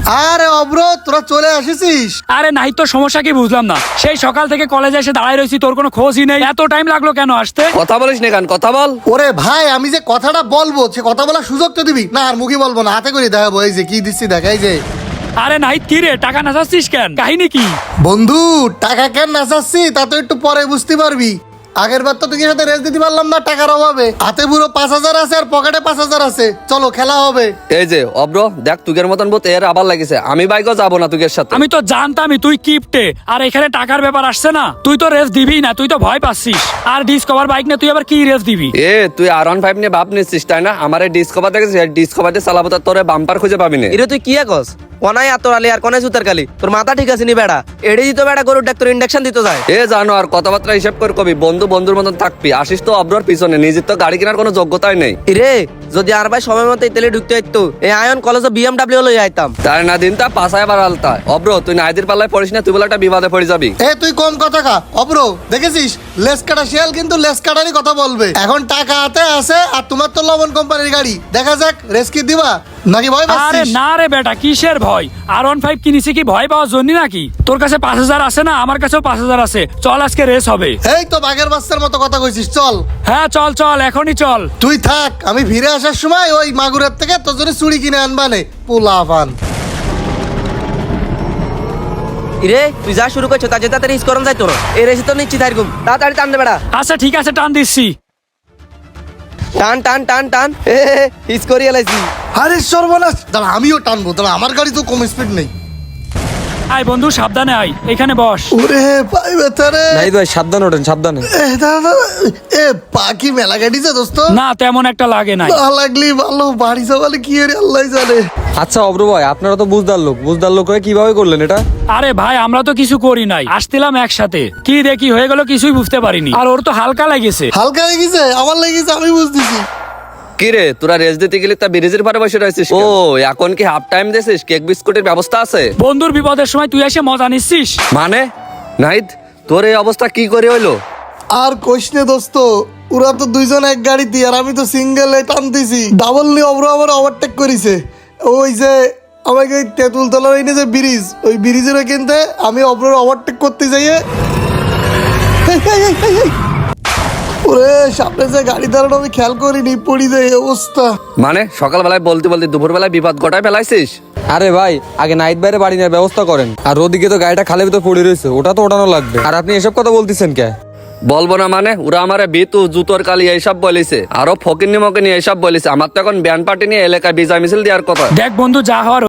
আরে অব্র, তোরা চলে আসিস? আরে নাই তো, সমস্যা কি বুঝলাম না। সেই সকাল থেকে কলেজে এসে দাঁড়ায় রয়েছি, তোর কোনো খোঁজই নেই। এত টাইম লাগলো কেন আসতে? কথা বলিস না কেন? কথা বল। ওরে ভাই, আমি যে কথাটা বলবো সে কথা বলার সুযোগ তো দিবি না। আর মুখে বলবো না, হাতে করে দেখাবো। এই যে কি দিচ্ছি দেখাই যে। আরে নাহিদ, কি রে, টাকা নাচাচ্ছিস কেন? কাহিনী কি? বন্ধু, টাকা কেন নাচাচ্ছি তা তো একটু পরে বুঝতে পারবি। আগের বার তো তুই সাথে রেস দিতে পারলাম না টাকার অভাবে। হাতে পুরো 5,000 আছে আর পকেটে 5,000 আছে। চলো খেলা হবে। এই যে অব্র, দেখ তুগের মতন বোধ এর আবার লাগিছে। আমি বাইকও যাবো না তুগের সাথে। আমি তো জানতামই তুই কিপটে। আর এখানে টাকার ব্যাপার আসছে না, তুই তো রেস দিবি না, তুই তো ভয় পাচ্ছিস। আর ডিসকভার বাইক না, তুই আবার কি রেস দিবি? তুই R15 নিয়ে ভাব নিচ্ছিস তাই না? আমার এই ডিসকভার দেখেছিস? ডিসকভার দিয়ে চালাবো, তোর বাম্পার খুঁজে পাবি না। এরে তুই কি কস? কোনায় আতর আলি আর কোনায় সুতার কালি? তোর মাথা ঠিক আছে নি বেড়া? এড়ে দিত বেড়া, গরুর ডাক্তার ইন্ডাকশন দিতে যায়। জানো, আর কথাবার্তা হিসাব করে কবি। বন্ধু বন্ধুর মতন থাকবি। আসিস তো অব্রর পিছনে, নিজের তো গাড়ি কেনার কোনো যোগ্যতাই নেই। রে যদি আর ভাই সময় মতো তেলে ঢুকতে হইতো, এই আয়ন কলেজে BMW লই আইতাম। তাই না দিন তা পাশায় আবার আলতা। অব্র, তুই নাইদের পাল্লায় পড়িস না, তুই বলে একটা বিবাদে পড়ে যাবি। তুই কম কথা কা। অব্র, দেখেছিস লেস কাটা শিয়াল কিন্তু লেস কাটারই কথা বলবে। এখন টাকা হাতে আছে আর তোমার তো লবণ কোম্পানির গাড়ি। দেখা যাক রেস কি দিবা নাকি ভয় আরে পাচ্ছিস? না রে বেটা, কিসের ভয়? R15 কিনেছি কি ভয় পাওয়ার জন্য নাকি? তোর কাছে 5,000 আছে না, আমার কাছেও 5,000 আছে। চল আজকে রেস হবে। এই তো বাঘের বাচ্চার মতো কথা কইছিস। চল। হ্যাঁ চল চল, এখনই চল। তুই থাক, আমি ফিরে আসার সময় ওই মাগুরের থেকে তোর জন্য চুড়ি কিনে আনবানে। পোলাপান। রে তুই যা শুরু করছো তা যেতে রিস করন যাই তোর। এই রেসে তো নিচ্ছি তাইরকম, তাড়াতাড়ি টান দে বেড়া। আচ্ছা ঠিক আছে, টান দিচ্ছি। টান টান টান টান, হিস করি এলাইছি। আরে সর্বনাশ, দাঁড়া আমিও টানবো। দাঁড়া, আমার গাড়ি তো কম স্পিড নেই। আয় বন্ধু, সাবধানে আয়, এখানে বস। ওরে পাই ব্যথা রে। নাহিদ ভাই সাবধান ওঠেন, সাবধানে। দাঁড়া দাঁড়া। পাখি মেলা গাড়িছে দোস্ত। না তেমন একটা লাগে নাই। না লাগলি ভালো, বাড়ি যাওয়ালে কি রে আল্লাহ জানে। আচ্ছা অব্র ভাই, আপনারা তো বুঝদার লোক হয়ে কিভাবে করলেন এটা? আরে ভাই, আমরা তো কিছু করি নাই, আসছিলাম একসাথে। কি দেখি হয়ে গেল কিছুই বুঝতে পারিনি। আর ওর তো হালকা লেগেছে। হালকা লেগেছে? আমার লেগেছে, আমি বুঝতেছি। কি রে, তোরা রেস দিতে গেলে তা ব্রিজের পারে বসে রয়েছিস? ও এখন কি হাফ টাইম দিছিস? কেক বিস্কুটের ব্যবস্থা আছে? বন্ধুর বিপদের সময় তুই এসে মজা নিচ্ছিস মানে নাহিদ, তোর এই অবস্থা কি করে হইলো? আর কইস নে দোস্ত, ওরা তো দুইজন এক গাড়িতে আর আমি তো সিঙ্গেলে টানতেছি। ডাবল নিয়ে অব্র আবার ওভারটেক করেছে। ওই যে আমাকে ওই তেঁতুল তলার এই যে ব্রিজ, ওই ব্রিজের ওইখানতে আমি অব্র ওভারটেক করতে যাইয়ে ওরে সামনে যে গাড়ি দাঁড়ানো আমি খেয়াল করিনি, পড়ি যায় এই অবস্থা। মানে সকালবেলায় বলতে বলতে দুপুরবেলায় বিপদ ঘটায় ফেলাইছিস? আরে ভাই, আগে নাইট বাইরে বাড়ি নেওয়ার ব্যবস্থা করেন। আর ওদিকে তো গাড়িটা খালের ভিতর পড়ে রয়েছে, ওটা তো ওঠানো লাগবে। আর আপনি এসব কথা বলতেছেন কে? বলবো না মানে? ওরা আমারে বিতু জুতোর কালি এইসব বলিছে, আরো ফকির নিমকে নিয়ে এইসব বলিছে। আমার তো এখন ব্যান্ড পার্টি নিয়ে এলাকায় বিজয় মিছিল দেওয়ার কথা। দেখ বন্ধু, যা হওয়ার